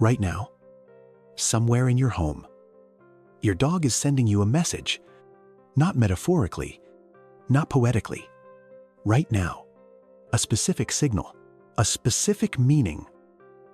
Right now, somewhere in your home, your dog is sending you a message, not metaphorically, not poetically. Right now, a specific signal, a specific meaning,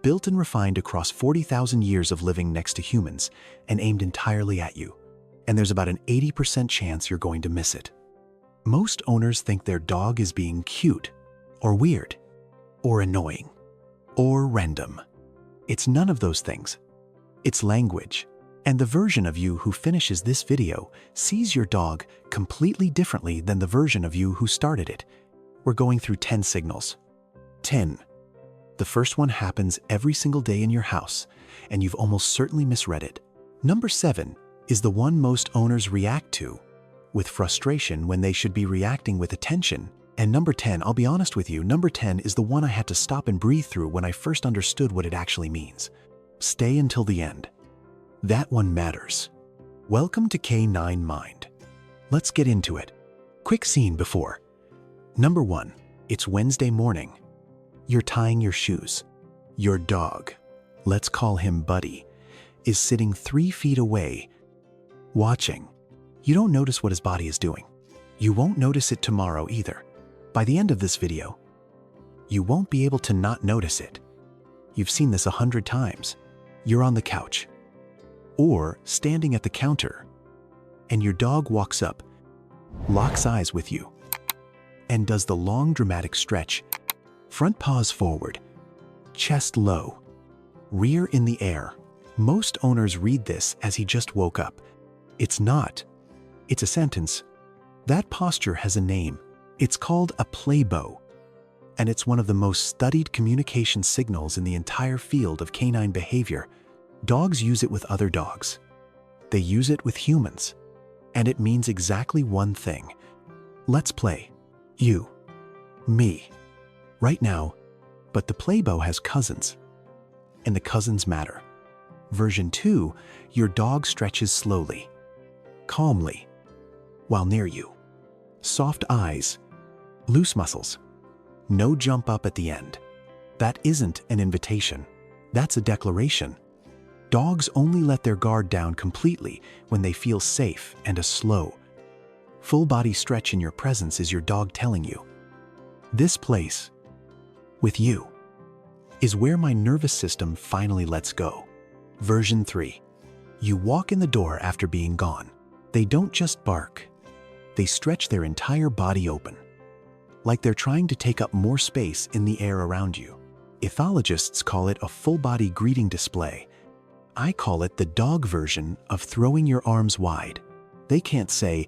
built and refined across 40,000 years of living next to humans and aimed entirely at you. And there's about an 80% chance you're going to miss it. Most owners think their dog is being cute, or weird, or annoying, or random. It's none of those things. It's language. And the version of you who finishes this video sees your dog completely differently than the version of you who started it. We're going through 10 signals. 10. The first one happens every single day in your house, and you've almost certainly misread it. Number 7 is the one most owners react to with frustration when they should be reacting with attention. And number 10, I'll be honest with you, number 10 is the one I had to stop and breathe through when I first understood what it actually means. Stay until the end. That one matters. Welcome to K9 Mind. Let's get into it. Quick scene before. Number 1, it's Wednesday morning. You're tying your shoes. Your dog, let's call him Buddy, is sitting 3 feet away, watching. You don't notice what his body is doing. You won't notice it tomorrow either. By the end of this video, you won't be able to not notice it. You've seen this 100 times. You're on the couch or standing at the counter, and your dog walks up, locks eyes with you, and does the long dramatic stretch. Front paws forward, chest low, rear in the air. Most owners read this as he just woke up. It's not. It's a sentence. That posture has a name. It's called a play bow, and it's one of the most studied communication signals in the entire field of canine behavior. Dogs use it with other dogs. They use it with humans, and it means exactly one thing. Let's play. You, me, right now, but the play bow has cousins, and the cousins matter. Version 2, your dog stretches slowly, calmly, while near you. Soft eyes, loose muscles, no jump up at the end. That isn't an invitation. That's a declaration. Dogs only let their guard down completely when they feel safe, and a slow, full body stretch in your presence is your dog telling you, this place, with you, is where my nervous system finally lets go. Version 3. You walk in the door after being gone. They don't just bark. They stretch their entire body open, like they're trying to take up more space in the air around you. Ethologists call it a full-body greeting display. I call it the dog version of throwing your arms wide. They can't say,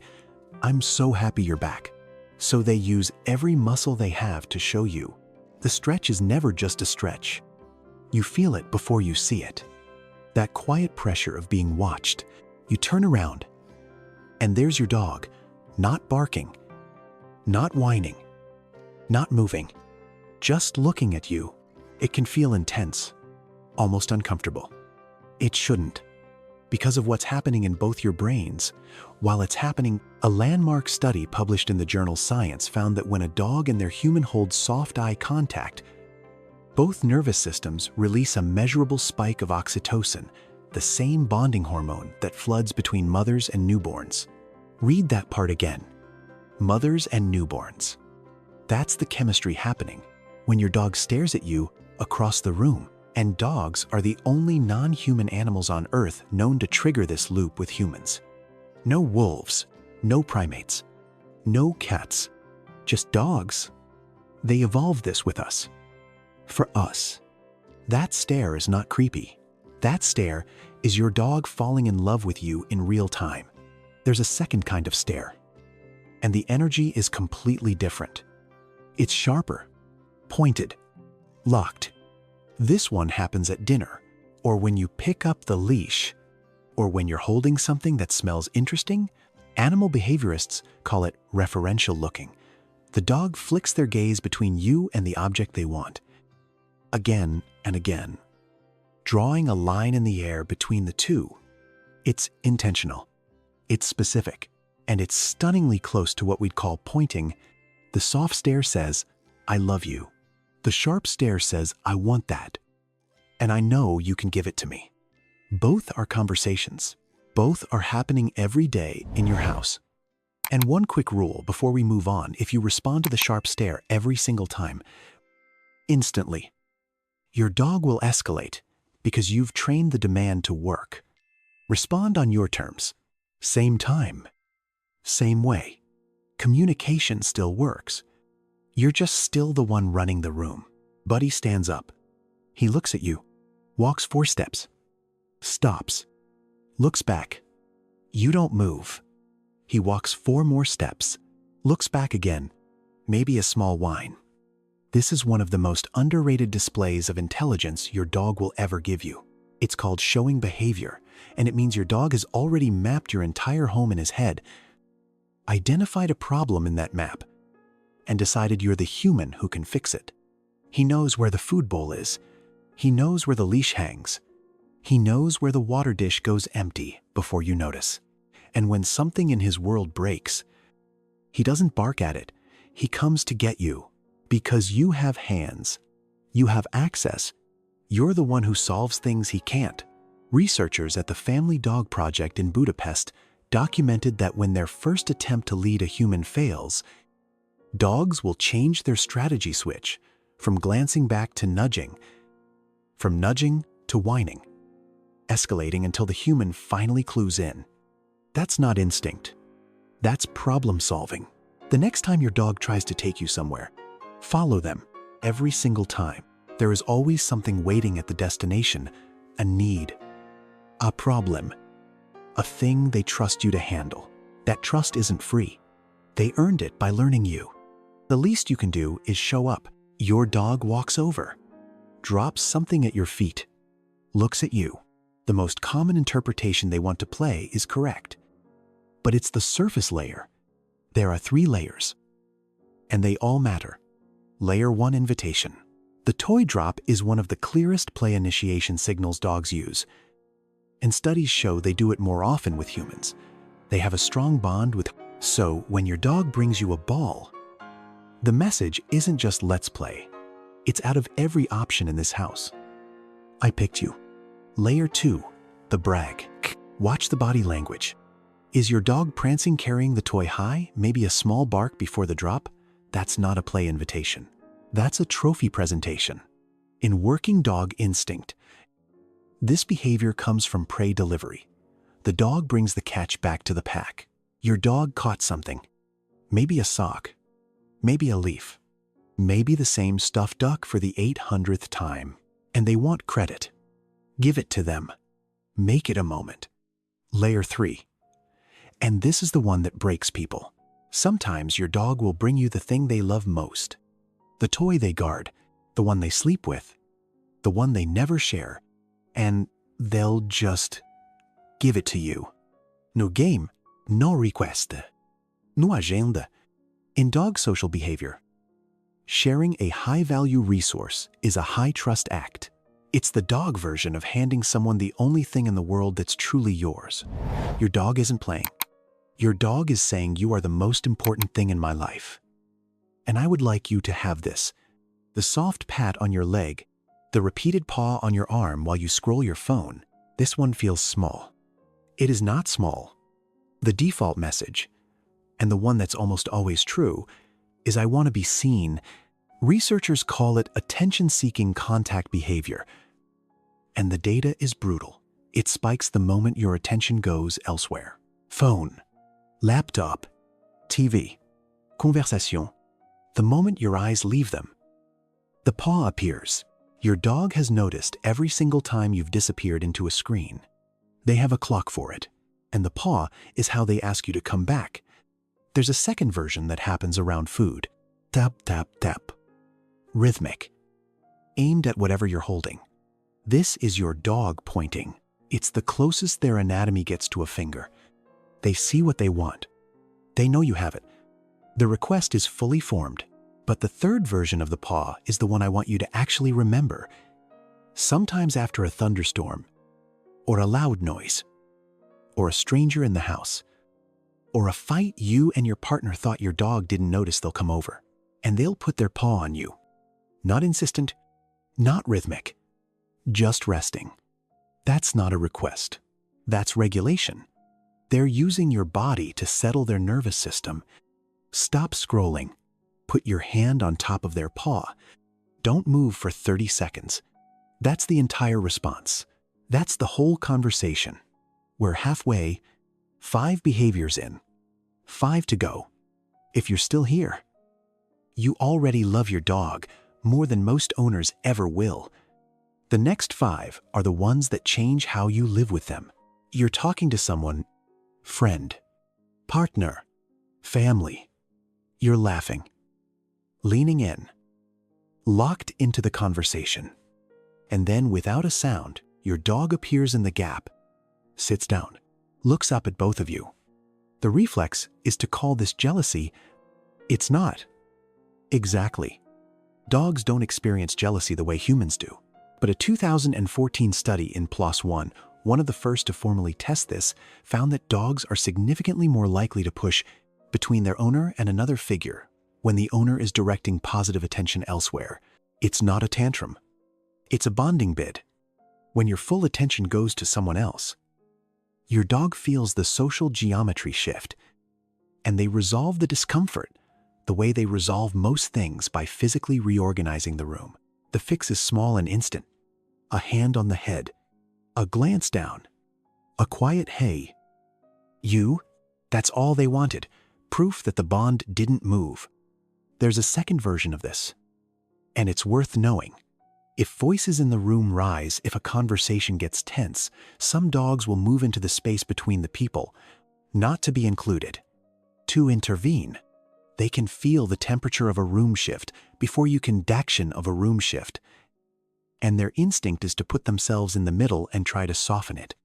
I'm so happy you're back. So they use every muscle they have to show you. The stretch is never just a stretch. You feel it before you see it. That quiet pressure of being watched. You turn around, and there's your dog, not barking, not whining, not moving, just looking at you. It can feel intense, almost uncomfortable. It shouldn't, because of what's happening in both your brains. While it's happening, a landmark study published in the journal Science found that when a dog and their human hold soft eye contact, both nervous systems release a measurable spike of oxytocin, the same bonding hormone that floods between mothers and newborns. Read that part again. Mothers and newborns. That's the chemistry happening when your dog stares at you across the room. And dogs are the only non-human animals on Earth known to trigger this loop with humans. No wolves, no primates, no cats, just dogs. They evolved this with us. For us. That stare is not creepy. That stare is your dog falling in love with you in real time. There's a second kind of stare, and the energy is completely different. It's sharper, pointed, locked. This one happens at dinner, or when you pick up the leash, or when you're holding something that smells interesting. Animal behaviorists call it referential looking. The dog flicks their gaze between you and the object they want, again and again, drawing a line in the air between the two. It's intentional, it's specific, and it's stunningly close to what we'd call pointing. The soft stare says, I love you. The sharp stare says, I want that. and I know you can give it to me. Both are conversations. Both are happening every day in your house. And one quick rule before we move on: if you respond to the sharp stare every single time, instantly, your dog will escalate because you've trained the demand to work. Respond on your terms. Same time. Same way. Communication still works. You're just still the one running the room. Buddy stands up. He looks at you, walks 4 steps, stops, looks back. You don't move. He walks 4 more steps, looks back again, maybe a small whine. This is one of the most underrated displays of intelligence your dog will ever give you. It's called showing behavior, and it means your dog has already mapped your entire home in his head, identified a problem in that map, and decided you're the human who can fix it. He knows where the food bowl is. He knows where the leash hangs. He knows where the water dish goes empty before you notice. And when something in his world breaks, he doesn't bark at it. He comes to get you because you have hands. You have access. You're the one who solves things he can't. Researchers at the Family Dog Project in Budapest documented that when their first attempt to lead a human fails, dogs will change their strategy switch from glancing back to nudging, from nudging to whining, escalating until the human finally clues in. That's not instinct. That's problem solving. The next time your dog tries to take you somewhere, follow them. Every single time. There is always something waiting at the destination, a need, a problem, a thing they trust you to handle. That trust isn't free. They earned it by learning you. The least you can do is show up. Your dog walks over, drops something at your feet, looks at you. The most common interpretation they want to play is correct. But it's the surface layer. There are 3 layers, and they all matter. Layer 1: invitation. The toy drop is one of the clearest play initiation signals dogs use, and studies show they do it more often with humans. They have a strong bond with. So when your dog brings you a ball, the message isn't just let's play. It's out of every option in this house. I picked you. Layer 2: the brag. Watch the body language. Is your dog prancing, carrying the toy high, maybe a small bark before the drop? That's not a play invitation. That's a trophy presentation. In working dog instinct, this behavior comes from prey delivery. The dog brings the catch back to the pack. Your dog caught something. Maybe a sock. Maybe a leaf. Maybe the same stuffed duck for the 800th time. And they want credit. Give it to them. Make it a moment. Layer 3. And this is the one that breaks people. Sometimes your dog will bring you the thing they love most. The toy they guard, the one they sleep with, the one they never share, and they'll just give it to you. No game, no request, no agenda. In dog social behavior, sharing a high-value resource is a high-trust act. It's the dog version of handing someone the only thing in the world that's truly yours. Your dog isn't playing. Your dog is saying you are the most important thing in my life. And I would like you to have this. The soft pat on your leg, the repeated paw on your arm while you scroll your phone. This one feels small. It is not small. The default message, and the one that's almost always true, is I want to be seen. Researchers call it attention-seeking contact behavior. And the data is brutal. It spikes the moment your attention goes elsewhere. Phone, laptop, TV, conversation. The moment your eyes leave them, the paw appears. Your dog has noticed every single time you've disappeared into a screen. They have a clock for it, and the paw is how they ask you to come back. There's a second version that happens around food. Tap, tap, tap. Rhythmic. Aimed at whatever you're holding. This is your dog pointing. It's the closest their anatomy gets to a finger. They see what they want. They know you have it. The request is fully formed, but the third version of the paw is the one I want you to actually remember. Sometimes after a thunderstorm, or a loud noise, or a stranger in the house, or a fight you and your partner thought your dog didn't notice, they'll come over, and they'll put their paw on you. Not insistent, not rhythmic, just resting. That's not a request. That's regulation. They're using your body to settle their nervous system. Stop scrolling. Put your hand on top of their paw. Don't move for 30 seconds. That's the entire response. That's the whole conversation. We're halfway, 5 behaviors in, 5 to go. If you're still here, you already love your dog more than most owners ever will. The next 5 are the ones that change how you live with them. You're talking to someone, friend, partner, family. You're laughing, leaning in, locked into the conversation. And then without a sound, your dog appears in the gap, sits down, looks up at both of you. The reflex is to call this jealousy. It's not. Exactly. Dogs don't experience jealousy the way humans do. But a 2014 study in PLOS One, one of the first to formally test this, found that dogs are significantly more likely to push between their owner and another figure when the owner is directing positive attention elsewhere. It's not a tantrum. It's a bonding bid. When your full attention goes to someone else, your dog feels the social geometry shift, and they resolve the discomfort the way they resolve most things, by physically reorganizing the room. The fix is small and instant. A hand on the head, a glance down, a quiet hey. You, that's all they wanted. Proof that the bond didn't move. There's a second version of this, and it's worth knowing. If voices in the room rise, if a conversation gets tense, some dogs will move into the space between the people, not to be included, to intervene. They can feel the temperature of a room shift before you can daction of a room shift, and their instinct is to put themselves in the middle and try to soften it.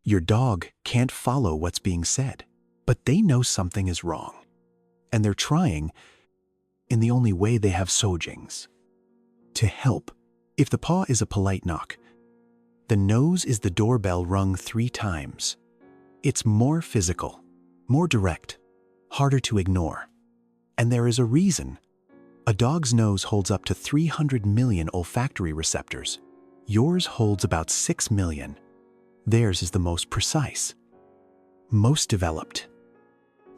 Your dog can't follow what's being said, but they know something is wrong, and they're trying in the only way they have sojings, to help. If the paw is a polite knock, the nose is the doorbell rung 3 times. It's more physical, more direct, harder to ignore. And there is a reason. A dog's nose holds up to 300 million olfactory receptors. Yours holds about 6 million. Theirs is the most precise, most developed,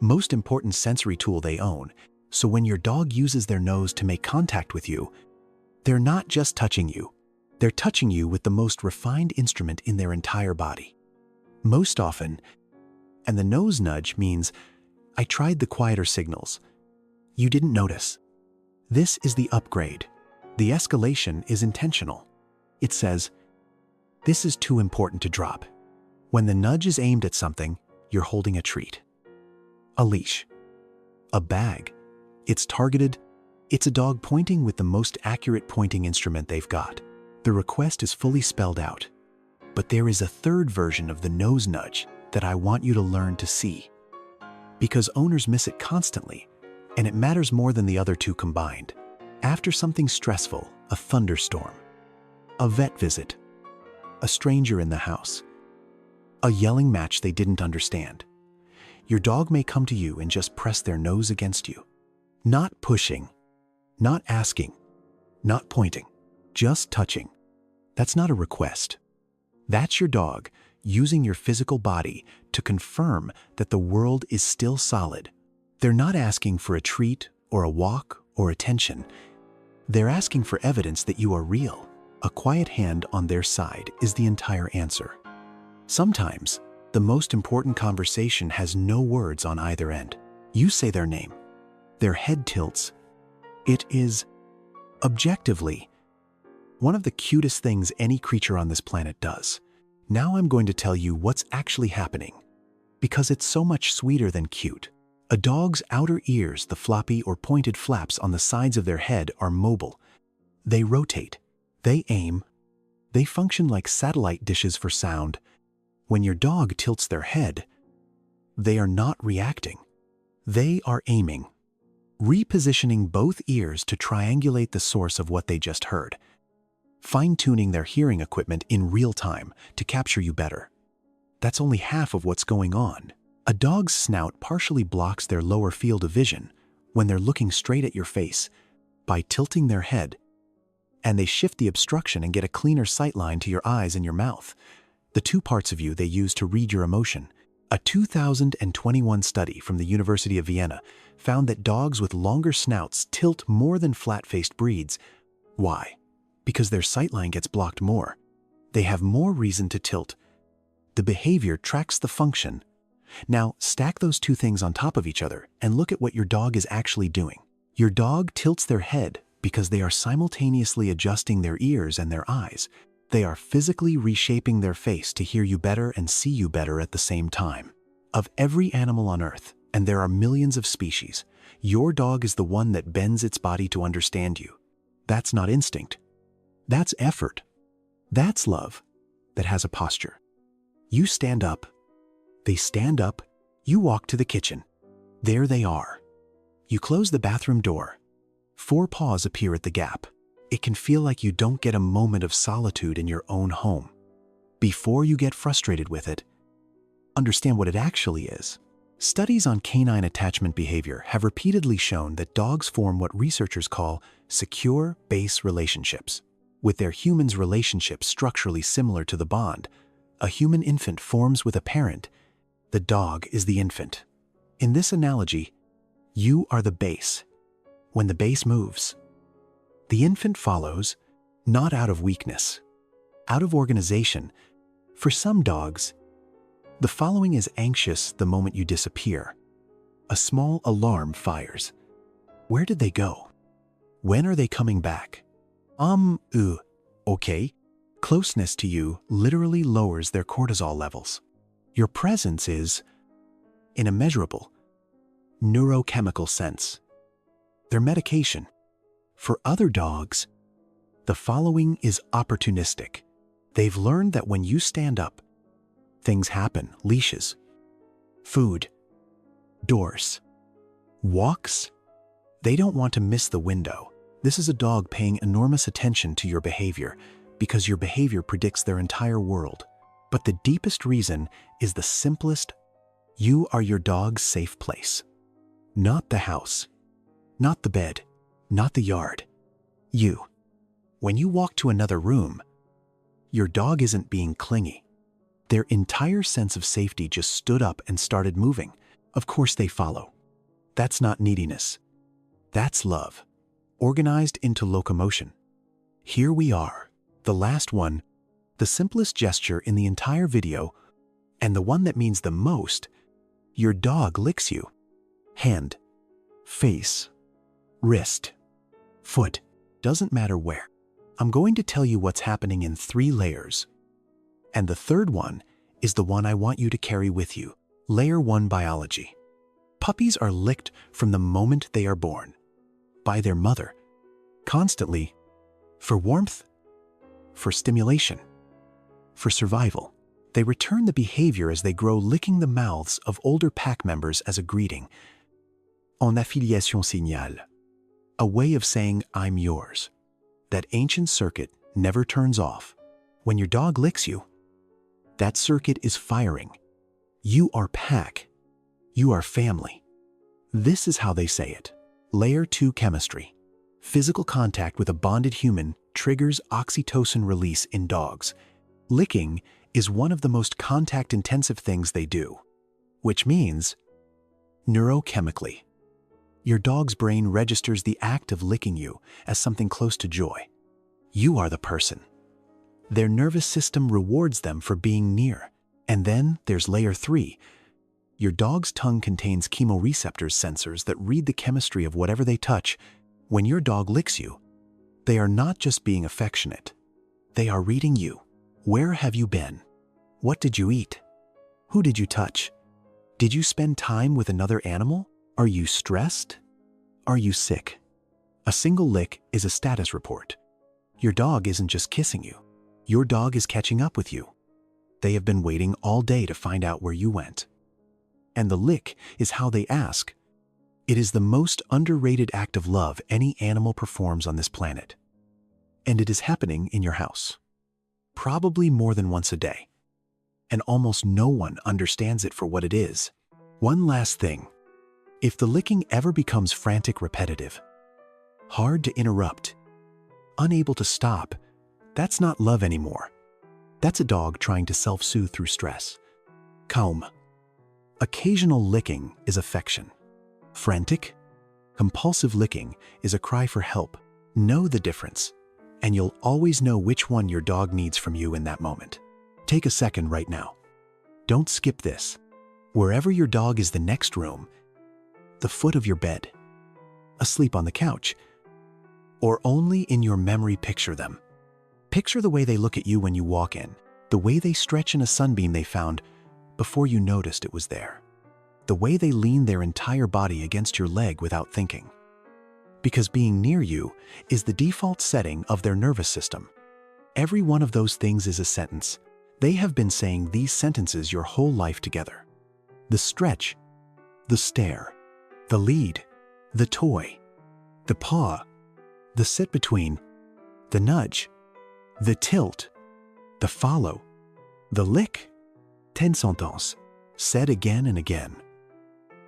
most important sensory tool they own. So when your dog uses their nose to make contact with you, they're not just touching you. They're touching you with the most refined instrument in their entire body. Most often, and the nose nudge means, I tried the quieter signals. You didn't notice. This is the upgrade. The escalation is intentional. It says, this is too important to drop. When the nudge is aimed at something, you're holding a treat. A leash. A bag. It's targeted. It's a dog pointing with the most accurate pointing instrument they've got. The request is fully spelled out. But there is a third version of the nose nudge that I want you to learn to see. Because owners miss it constantly, and it matters more than the other 2 combined. After something stressful, a thunderstorm, a vet visit, a stranger in the house, a yelling match they didn't understand, your dog may come to you and just press their nose against you. Not pushing, not asking, not pointing, just touching. That's not a request. That's your dog using your physical body to confirm that the world is still solid. They're not asking for a treat or a walk or attention. They're asking for evidence that you are real. A quiet hand on their side is the entire answer. Sometimes, the most important conversation has no words on either end. You say their name. Their head tilts. It is, objectively, one of the cutest things any creature on this planet does. Now I'm going to tell you what's actually happening, because it's so much sweeter than cute. A dog's outer ears, the floppy or pointed flaps on the sides of their head, are mobile. They rotate. They aim. They function like satellite dishes for sound. When your dog tilts their head, they are not reacting. They are aiming, repositioning both ears to triangulate the source of what they just heard, fine-tuning their hearing equipment in real time to capture you better. That's only half of what's going on. A dog's snout partially blocks their lower field of vision when they're looking straight at your face by tilting their head and they shift the obstruction and get a cleaner sight line to your eyes and your mouth, the two parts of you they use to read your emotion. A 2021 study from the University of Vienna found that dogs with longer snouts tilt more than flat-faced breeds. Why? Because their sightline gets blocked more. They have more reason to tilt. The behavior tracks the function. Now, stack those two things on top of each other and look at what your dog is actually doing. Your dog tilts their head because they are simultaneously adjusting their ears and their eyes. They are physically reshaping their face to hear you better and see you better at the same time. Of every animal on Earth, and there are millions of species, your dog is the one that bends its body to understand you. That's not instinct. That's effort. That's love that has a posture. You stand up. They stand up. You walk to the kitchen. There they are. You close the bathroom door. 4 paws appear at the gap. It can feel like you don't get a moment of solitude in your own home. Before you get frustrated with it, understand what it actually is. Studies on canine attachment behavior have repeatedly shown that dogs form what researchers call secure base relationships. With their humans' relationships structurally similar to the bond a human infant forms with a parent, the dog is the infant. In this analogy, you are the base. When the base moves, the infant follows, not out of weakness, out of organization. For some dogs, the following is anxious the moment you disappear. A small alarm fires. Where did they go? When are they coming back? Okay. Closeness to you literally lowers their cortisol levels. Your presence is in a measurable, neurochemical sense. Their medication. For other dogs, the following is opportunistic. They've learned that when you stand up, things happen. Leashes, food, doors, walks. They don't want to miss the window. This is a dog paying enormous attention to your behavior because your behavior predicts their entire world. But the deepest reason is the simplest. You are your dog's safe place. Not the house, not the bed, not the yard. You. When you walk to another room, your dog isn't being clingy. Their entire sense of safety just stood up and started moving. Of course they follow. That's not neediness. That's love, organized into locomotion. Here we are, the last one, the simplest gesture in the entire video, and the one that means the most. Your dog licks you. Hand, face, wrist, foot, doesn't matter where. I'm going to tell you what's happening in 3 layers. And the third one is the one I want you to carry with you. Layer 1, biology. Puppies are licked from the moment they are born. By their mother. Constantly. For warmth. For stimulation. For survival. They return the behavior as they grow, licking the mouths of older pack members as a greeting. En affiliation signale. A way of saying, I'm yours. That ancient circuit never turns off. When your dog licks you, that circuit is firing. You are pack. You are family. This is how they say it. Layer 2, chemistry. Physical contact with a bonded human triggers oxytocin release in dogs. Licking is one of the most contact-intensive things they do, which means, neurochemically, your dog's brain registers the act of licking you as something close to joy. You are the person. Their nervous system rewards them for being near. And then there's layer 3. Your dog's tongue contains chemoreceptors sensors that read the chemistry of whatever they touch. When your dog licks you, they are not just being affectionate. They are reading you. Where have you been? What did you eat? Who did you touch? Did you spend time with another animal? Are you stressed? Are you sick? A single lick is a status report. Your dog isn't just kissing you. Your dog is catching up with you. They have been waiting all day to find out where you went. And the lick is how they ask. It is the most underrated act of love any animal performs on this planet. And it is happening in your house. Probably more than once a day. And almost no one understands it for what it is. One last thing. If the licking ever becomes frantic, repetitive, hard to interrupt, unable to stop, that's not love anymore. That's a dog trying to self-soothe through stress. Calm. Occasional licking is affection. Frantic, compulsive licking is a cry for help. Know the difference, and you'll always know which one your dog needs from you in that moment. Take a second right now. Don't skip this. Wherever your dog is, the next room, the foot of your bed, asleep on the couch, or only in your memory, picture them. Picture the way they look at you when you walk in, the way they stretch in a sunbeam they found before you noticed it was there, the way they lean their entire body against your leg without thinking. Because being near you is the default setting of their nervous system. Every one of those things is a sentence. They have been saying these sentences your whole life together. The stretch, the stare, the lead, the toy, the paw, the sit between, the nudge, the tilt, the follow, the lick. 10 sentences, said again and again.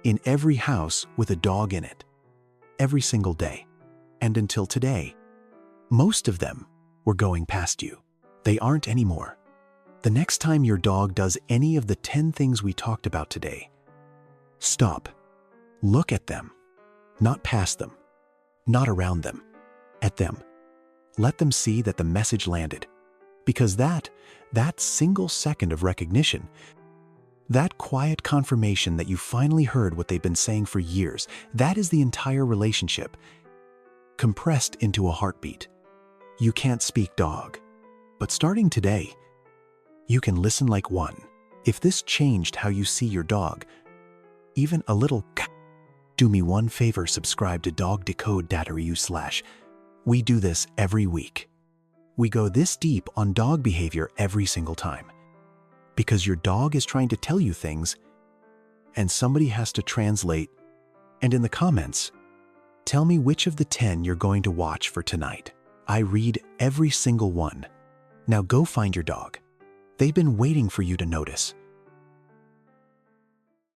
In every house with a dog in it. Every single day. And until today. Most of them were going past you. They aren't anymore. The next time your dog does any of the 10 things we talked about today, stop. Look at them. Not past them. Not around them. At them. Let them see that the message landed. Because that single second of recognition, that quiet confirmation that you finally heard what they've been saying for years, that is the entire relationship, compressed into a heartbeat. You can't speak dog, but starting today, you can listen like one. If this changed how you see your dog, even a little, do me one favor, subscribe to dogdecode.ru/. We do this every week. We go this deep on dog behavior every single time. Because your dog is trying to tell you things, and somebody has to translate. And in the comments, tell me which of the 10 you're going to watch for tonight. I read every single one. Now go find your dog. They've been waiting for you to notice.